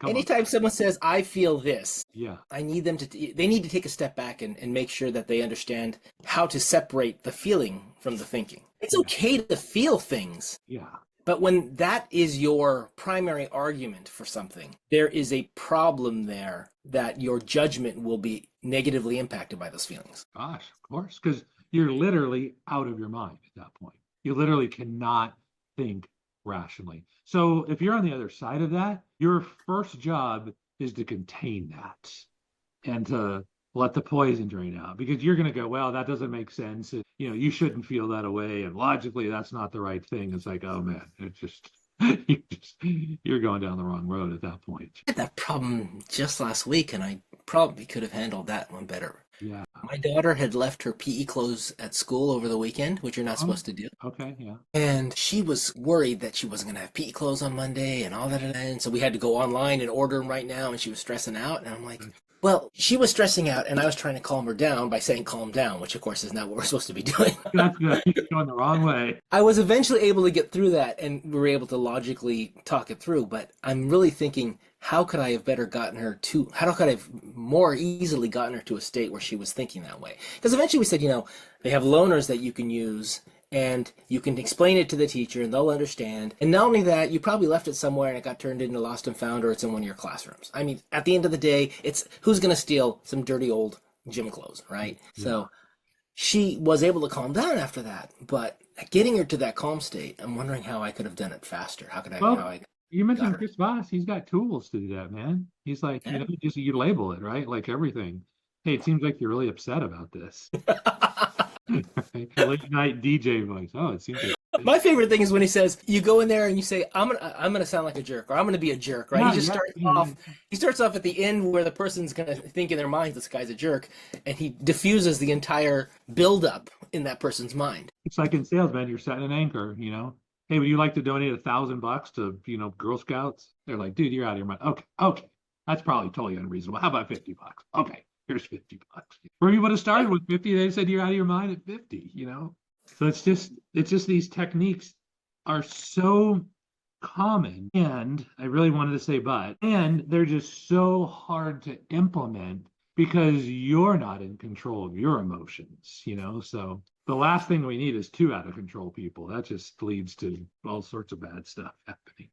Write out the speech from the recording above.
Come on. Anytime someone says, I feel this, Yeah. I need them to, they need to take a step back and make sure that they understand how to separate the feeling from the thinking. It's Yeah. okay to feel things, Yeah. but when that is your primary argument for something, there is a problem there that your judgment will be negatively impacted by those feelings. Gosh, of course, because you're literally out of your mind at that point. You literally cannot think rationally. So if you're on the other side of that, your first job is to contain that and to let the poison drain out because you're going to go, well, that doesn't make sense. You shouldn't feel that way. And logically, that's not the right thing. It's like, oh man, it's just, you're going down the wrong road at that point. I had that problem just last week, and I probably could have handled that one better. Yeah. My daughter had left her PE clothes at school over the weekend, which you're not Oh, supposed to do. okay. Yeah. And she was worried that she wasn't going to have PE clothes on Monday and all that. And so we had to go online and order them right now. And she was stressing out. And I'm like, well, she was stressing out. And I was trying to calm her down by saying, calm down, which of course is not what we're supposed to be doing. That's good. You're going the wrong way. I was eventually able to get through that and we were able to logically talk it through. But I'm really thinking, how could I have how could I have more easily gotten her to a state where she was thinking that way? Because eventually we said, they have loaners that you can use and you can explain it to the teacher and they'll understand. And not only that, you probably left it somewhere and it got turned into lost and found or it's in one of your classrooms. I mean, at the end of the day, it's who's going to steal some dirty old gym clothes, right? Yeah. So she was able to calm down after that, but getting her to that calm state, I'm wondering how I could have done it faster. How Well, I you got mentioned her? Chris Voss. He's got tools to do that, man. He's like, Yeah. just you label it, right? Like everything. Hey, it seems like you're really upset about this. Right? Late night DJ voice. Oh, it seems like My favorite thing is when he says, "You go in there and you say, I'm gonna sound like a jerk, or I'm gonna be a jerk," right? yeah, yeah, yeah, yeah. He starts off at the end where the person's gonna think in their mind this guy's a jerk, and he diffuses the entire buildup in that person's mind. It's like in sales, man. You're setting an anchor. Hey, would you like to donate $1,000 to Girl Scouts? They're like, dude, you're out of your mind. Okay, okay. That's probably totally unreasonable. How about $50? Okay, here's $50. Where you would have started with 50, they said you're out of your mind at 50. So it's just these techniques are so common, and I really wanted to say and they're just so hard to implement because you're not in control of your emotions. So the last thing we need is two out of control people. That just leads to all sorts of bad stuff happening.